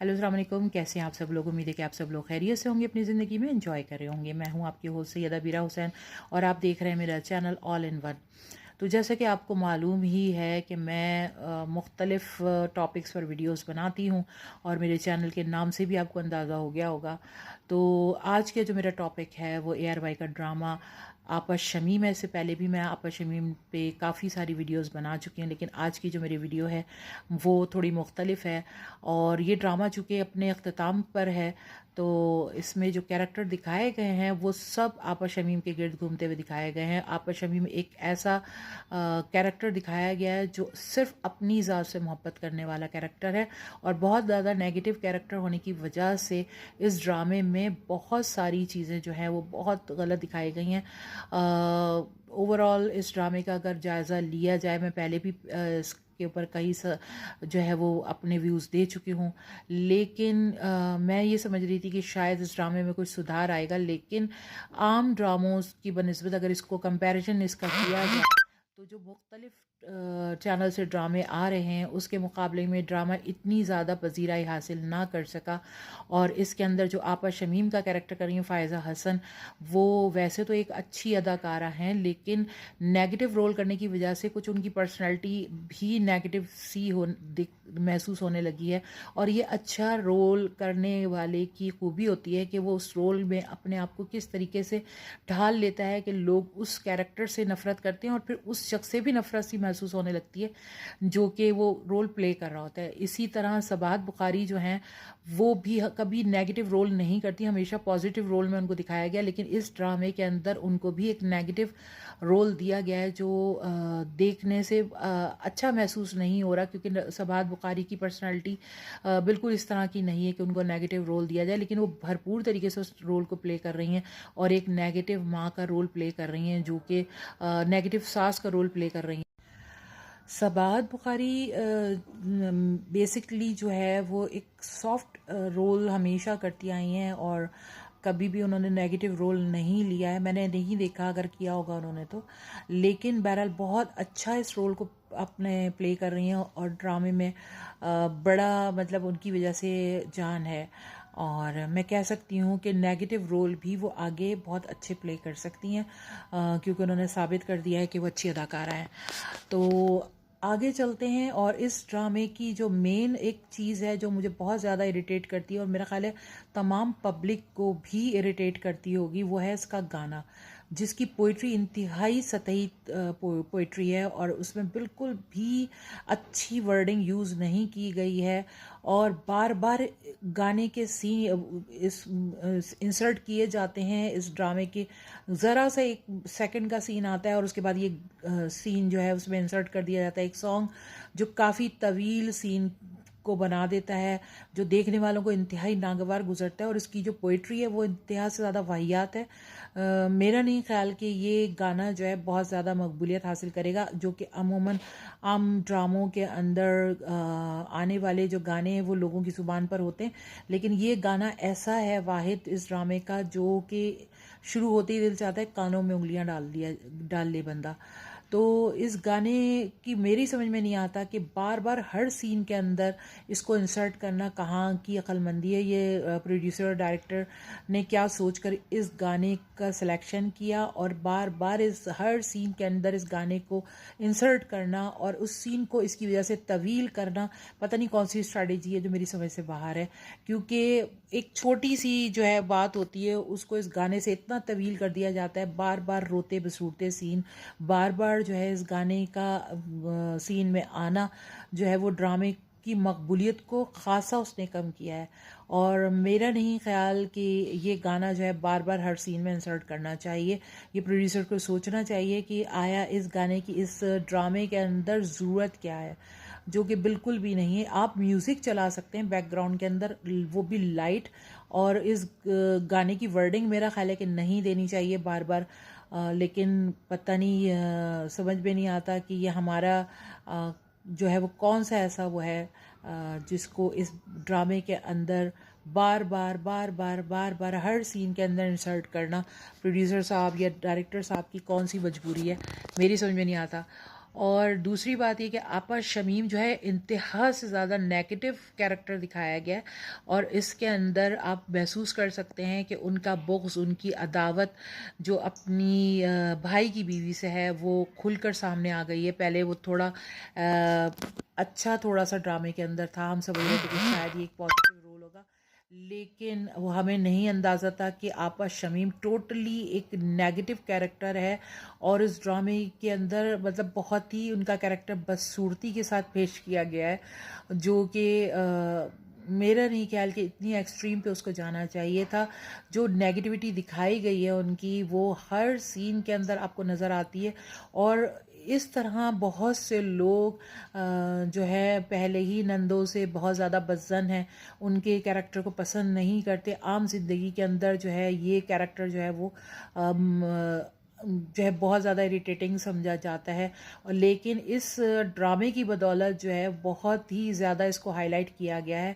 Hello अस्सलाम वालेकुम। कैसे हैं आप सब लोग? उम्मीद है कि आप सब लोग खैरियत से होंगे, अपनी ज़िंदगी में एंजॉय कर रहे होंगे। मैं हूं आपकी होस्ट सैयदा बीरा हुसैन और आप देख रहे हैं मेरा चैनल ऑल इन वन। तो जैसा कि आपको मालूम ही है कि मैं मुख्तलिफ़ टॉपिक्स पर वीडियोस बनाती हूं और मेरे चैनल के नाम से भी आपको अंदाज़ा हो गया होगा। तो आज के जो मेरा टॉपिक है वो ARY का ड्रामा आपा शमीम है। इससे पहले भी मैं आपा शमीम पे काफ़ी सारी वीडियोस बना चुकी हूँ, लेकिन आज की जो मेरी वीडियो है वो थोड़ी मुख्तलिफ है। और ये ड्रामा चूँकि अपने अख्ताम पर है, तो इसमें जो कैरेक्टर दिखाए गए हैं वो सब आपा शमीम के गिर्द घूमते हुए दिखाए गए हैं। आपा शमीम एक ऐसा कैरेक्टर दिखाया गया है जो सिर्फ अपनी ज़ात से मोहब्बत करने वाला कैरेक्टर है, और बहुत ज़्यादा नेगेटिव कैरेक्टर होने की वजह से इस ड्रामे में बहुत सारी चीज़ें जो हैं वो बहुत गलत दिखाई गई हैं। ओवरऑल इस ड्रामे का अगर जायज़ा लिया जाए, मैं पहले भी इसके ऊपर कई जो है वो अपने व्यूज़ दे चुकी हूँ, लेकिन मैं ये समझ रही थी कि शायद इस ड्रामे में कुछ सुधार आएगा। लेकिन आम ड्रामोज़ की बनिस्बत अगर इसको कंपैरिजन इसका किया जाए, तो जो मुख्तलिफ चैनल से ड्रामे आ रहे हैं उसके मुकाबले में ड्रामा इतनी ज़्यादा पजीराई हासिल ना कर सका। और इसके अंदर जो आपा शमीम का कैरेक्टर कर रही हैं फ़ायज़ा हसन, वो वैसे तो एक अच्छी अदाकारा हैं, लेकिन नेगेटिव रोल करने की वजह से कुछ उनकी पर्सनैलिटी भी नेगेटिव सी महसूस होने लगी है। और ये अच्छा रोल करने वाले की खूबी होती है कि वो उस रोल में अपने आप को किस तरीके से ढाल लेता है कि लोग उस कैरेक्टर से नफ़रत करते हैं और फिर उस शख्स से भी नफ़रत सी महसूस होने लगती है जो कि वो रोल प्ले कर रहा होता है। इसी तरह सबात बुखारी जो हैं वो भी कभी नेगेटिव रोल नहीं करती, हमेशा पॉजिटिव रोल में उनको दिखाया गया, लेकिन इस ड्रामे के अंदर उनको भी एक नेगेटिव रोल दिया गया है जो देखने से अच्छा महसूस नहीं हो रहा, क्योंकि सबात बुखारी की पर्सनालिटी बिल्कुल इस तरह की नहीं है कि उनको नेगेटिव रोल दिया जाए, लेकिन वो भरपूर तरीके से उस रोल को प्ले कर रही हैं और एक नेगेटिव माँ का रोल प्ले कर रही हैं, जो कि नेगेटिव सास का रोल प्ले कर रही हैं। सबात बुखारी बेसिकली जो है वो एक सॉफ्ट रोल हमेशा करती आई हैं और कभी भी उन्होंने नेगेटिव रोल नहीं लिया है। मैंने नहीं देखा, अगर किया होगा उन्होंने तो, लेकिन बहरहाल बहुत अच्छा इस रोल को अपने प्ले कर रही हैं और ड्रामे में बड़ा मतलब उनकी वजह से जान है। और मैं कह सकती हूँ कि नेगेटिव रोल भी वो आगे बहुत अच्छे प्ले कर सकती हैं, क्योंकि उन्होंने साबित कर दिया है कि वो अच्छी अदाकारा हैं। तो आगे चलते हैं। और इस ड्रामे की जो मेन एक चीज़ है जो मुझे बहुत ज़्यादा इरिटेट करती है और मेरा ख्याल है तमाम पब्लिक को भी इरिटेट करती होगी, वो है इसका गाना, जिसकी पोइट्री इंतहाई सतही पोइट्री है और उसमें बिल्कुल भी अच्छी वर्डिंग यूज़ नहीं की गई है। और बार बार गाने के सीन इस इंसर्ट किए जाते हैं इस ड्रामे के। ज़रा सा एक सेकंड का सीन आता है और उसके बाद ये सीन जो है उसमें इंसर्ट कर दिया जाता है एक सॉन्ग जो काफ़ी तवील सीन को बना देता है, जो देखने वालों को इंतहाई नागवार गुजरता है। और इसकी जो पोइट्री है वो इंतहा से ज़्यादा वाहियात है। मेरा नहीं ख्याल कि ये गाना जो है बहुत ज़्यादा मकबूलियत हासिल करेगा, जो कि अमूमन आम ड्रामों के अंदर आने वाले जो गाने हैं वो लोगों की ज़ुबान पर होते हैं, लेकिन ये गाना ऐसा है वाहिद इस ड्रामे का जो कि शुरू होते ही दिल चाहता है कानों में उंगलियां डाल ले बंदा। तो इस गाने की मेरी समझ में नहीं आता कि बार बार हर सीन के अंदर इसको इंसर्ट करना कहाँ की अक्लमंदी है। ये प्रोड्यूसर और डायरेक्टर ने क्या सोचकर इस गाने का सिलेक्शन किया और बार बार इस हर सीन के अंदर इस गाने को इंसर्ट करना और उस सीन को इसकी वजह से तवील करना, पता नहीं कौन सी स्ट्रैटेजी है जो मेरी समझ से बाहर है। क्योंकि एक छोटी सी जो है बात होती है उसको इस गाने से इतना तवील कर दिया जाता है, बार बार रोते बसूरते सीन, बार बार जो है इस गाने का सीन में आना जो है वो ड्रामे की मकबूलियत को ख़ासा उसने कम किया है। और मेरा नहीं ख्याल कि ये गाना जो है बार बार हर सीन में इंसर्ट करना चाहिए। ये प्रोड्यूसर को सोचना चाहिए कि आया इस गाने की इस ड्रामे के अंदर ज़रूरत क्या है, जो कि बिल्कुल भी नहीं है। आप म्यूज़िक चला सकते हैं बैकग्राउंड के अंदर, वो भी लाइट, और इस गाने की वर्डिंग मेरा ख्याल है कि नहीं देनी चाहिए बार बार। लेकिन पता नहीं समझ में नहीं आता कि ये हमारा जो है वो कौन सा ऐसा वो है जिसको इस ड्रामे के अंदर बार बार बार बार बार बार हर सीन के अंदर इंसर्ट करना प्रोड्यूसर साहब या डायरेक्टर साहब की कौन सी मजबूरी है, मेरी समझ में नहीं आता। और दूसरी बात ये कि आपा शमीम जो है इंतहा से ज़्यादा नेगेटिव कैरेक्टर दिखाया गया है, और इसके अंदर आप महसूस कर सकते हैं कि उनका बुग़्ज़, उनकी अदावत जो अपनी भाई की बीवी से है वो खुलकर सामने आ गई है। पहले वो थोड़ा अच्छा थोड़ा सा ड्रामे के अंदर था, हम समझ रहे थे कि शायद ये एक पॉजिटिव रोल होगा, लेकिन वो हमें नहीं अंदाज़ा था कि आपा शमीम टोटली एक नेगेटिव कैरेक्टर है। और इस ड्रामे के अंदर मतलब बहुत ही उनका कैरेक्टर बदसूरती के साथ पेश किया गया है, जो कि मेरा नहीं ख्याल कि इतनी एक्सट्रीम पे उसको जाना चाहिए था। जो नेगेटिविटी दिखाई गई है उनकी, वो हर सीन के अंदर आपको नज़र आती है। और इस तरह बहुत से लोग जो है पहले ही नंदों से बहुत ज़्यादा बदज़न हैं, उनके कैरेक्टर को पसंद नहीं करते। आम जिंदगी के अंदर जो है ये कैरेक्टर जो है वो जो है बहुत ज़्यादा इरिटेटिंग समझा जाता है, और लेकिन इस ड्रामे की बदौलत जो है बहुत ही ज़्यादा इसको हाईलाइट किया गया है।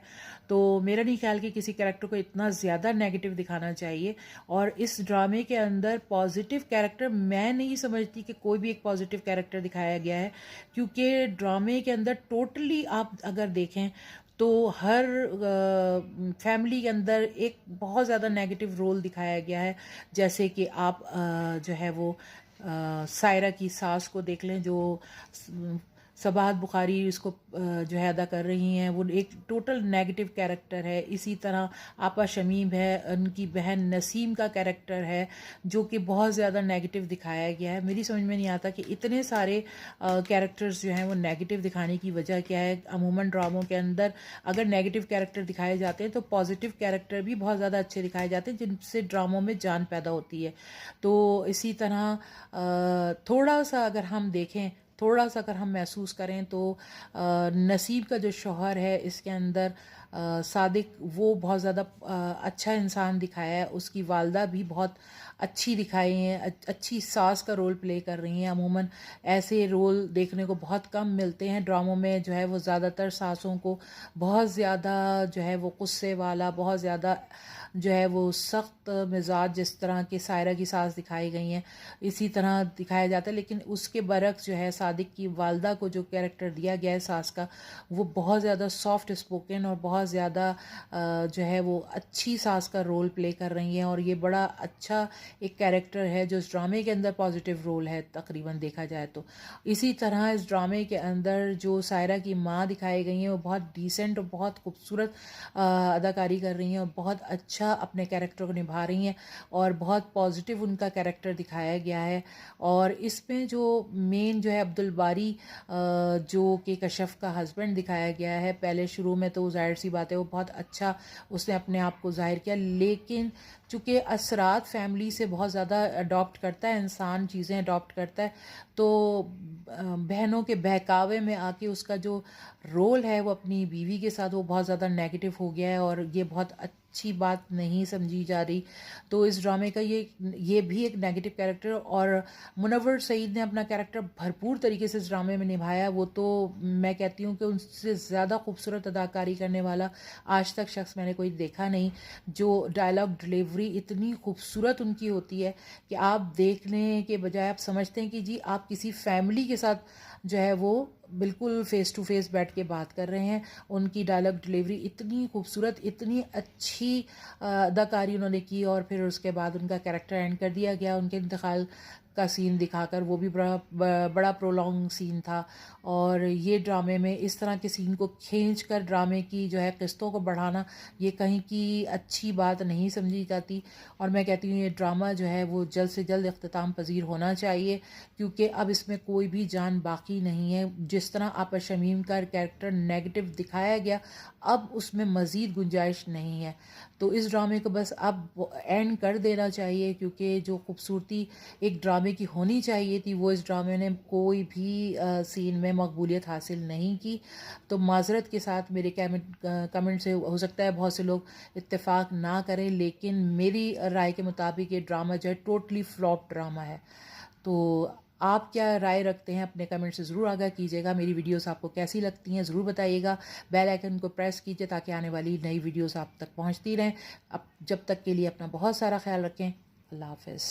तो मेरा नहीं ख्याल कि किसी कैरेक्टर को इतना ज़्यादा नेगेटिव दिखाना चाहिए। और इस ड्रामे के अंदर पॉजिटिव कैरेक्टर मैं नहीं समझती कि कोई भी एक पॉजिटिव कैरेक्टर दिखाया गया है, क्योंकि ड्रामे के अंदर टोटली आप अगर देखें तो हर फैमिली के अंदर एक बहुत ज़्यादा नेगेटिव रोल दिखाया गया है। जैसे कि आप जो है वो सायरा की सास को देख लें, जो सबाहत बुखारी इसको जो है अदा कर रही हैं, वो एक टोटल नेगेटिव कैरेक्टर है। इसी तरह आपा शमीम है, उनकी बहन नसीम का कैरेक्टर है जो कि बहुत ज़्यादा नेगेटिव दिखाया गया है। मेरी समझ में नहीं आता कि इतने सारे कैरेक्टर्स जो हैं वो नेगेटिव दिखाने की वजह क्या है। अमूमन ड्रामों के अंदर अगर नेगेटिव कैरेक्टर दिखाए जाते हैं तो पॉजिटिव कैरेक्टर भी बहुत ज़्यादा अच्छे दिखाए जाते हैं, जिनसे ड्रामों में जान पैदा होती है। तो इसी तरह थोड़ा सा अगर हम देखें, थोड़ा सा अगर हम महसूस करें तो नसीब का जो शौहर है इसके अंदर सादिक, वो बहुत ज़्यादा अच्छा इंसान दिखाया है। उसकी वालदा भी बहुत अच्छी दिखाई हैं, अच्छी सास का रोल प्ले कर रही हैं। अमूमन ऐसे रोल देखने को बहुत कम मिलते हैं ड्रामों में, जो है वो ज़्यादातर सासों को बहुत ज़्यादा जो है वो गुस्से वाला, बहुत ज़्यादा जो है वो सख्त मिजाज, जिस तरह की सायरा की सास दिखाई गई हैं इसी तरह दिखाया जाता है। लेकिन उसके बरक्स जो है सादिक की वालदा को जो कैरेक्टर दिया गया है सास का, वो बहुत ज़्यादा सॉफ्ट स्पोकन और बहुत ज़्यादा जो है वो अच्छी सास का रोल प्ले कर रही हैं। और ये बड़ा अच्छा एक कैरेक्टर है जो इस ड्रामे के अंदर पॉजिटिव रोल है तकरीबन देखा जाए तो। इसी तरह इस ड्रामे के अंदर जो सायरा की माँ दिखाई गई हैं वो बहुत डिसेंट और बहुत खूबसूरत अदाकारी कर रही हैं और बहुत अच्छा अपने कैरेक्टर को निभा रही हैं, और बहुत पॉजिटिव उनका कैरेक्टर दिखाया गया है। और इसमें जो मेन जो है अब्दुल बारी जो कि कशफ का हस्बैंड दिखाया गया है, पहले शुरू में तो जाहिर सी बात है वो बहुत अच्छा उसने अपने आप को जाहिर किया, लेकिन चूँकि असरात फैमिली से बहुत ज़्यादा अडॉप्ट करता है इंसान, चीज़ें अडॉप्ट करता है, तो बहनों के बहकावे में आके उसका जो रोल है वो अपनी बीवी के साथ वो बहुत ज़्यादा नेगेटिव हो गया है, और ये बहुत अच्छी बात नहीं समझी जा रही। तो इस ड्रामे का ये भी एक नेगेटिव कैरेक्टर, और मुनव्वर सईद ने अपना कैरेक्टर भरपूर तरीके से इस ड्रामे में निभाया। वो तो मैं कहती हूँ कि उनसे ज़्यादा खूबसूरत अदाकारी करने वाला आज तक शख्स मैंने कोई देखा नहीं। जो डायलॉग डिलीवरी इतनी खूबसूरत उनकी होती है कि आप देखने के बजाय आप समझते हैं कि जी आप किसी फैमिली के साथ जो है वो बिल्कुल फ़ेस टू फेस बैठ के बात कर रहे हैं। उनकी डायलॉग डिलीवरी इतनी खूबसूरत, इतनी अच्छी अदाकारी उन्होंने की, और फिर उसके बाद उनका कैरेक्टर एंड कर दिया गया उनके इंतकाल का सीन दिखाकर, वो भी बड़ा प्रोलॉन्ग सीन था। और ये ड्रामे में इस तरह के सीन को खींच कर ड्रामे की जो है किस्तों को बढ़ाना, ये कहीं की अच्छी बात नहीं समझी जाती। और मैं कहती हूँ ये ड्रामा जो है वो जल्द से जल्द इख्तिताम पजीर होना चाहिए, क्योंकि अब इसमें कोई भी जान बाकी नहीं है। जिस तरह आपा शमीम का कैरेक्टर नेगेटिव दिखाया गया, अब उसमें मज़ीद गुंजाइश नहीं है। तो इस ड्रामे को बस अब एंड कर देना चाहिए, क्योंकि जो खूबसूरती एक ड्रामे की होनी चाहिए थी वो इस ड्रामे ने कोई भी सीन में मकबूलियत हासिल नहीं की। तो माजरत के साथ मेरे कमेंट से हो सकता है बहुत से लोग इत्तेफाक ना करें, लेकिन मेरी राय के मुताबिक ये ड्रामा जो है टोटली फ्लॉप ड्रामा है। तो आप क्या राय रखते हैं अपने कमेंट से ज़रूर आगाह कीजिएगा। मेरी वीडियोस आपको कैसी लगती हैं ज़रूर बताइएगा। बेल आइकन को प्रेस कीजिए ताकि आने वाली नई वीडियोस आप तक पहुंचती रहें। अब जब तक के लिए अपना बहुत सारा ख्याल रखें। अल्लाह हाफ़िज़।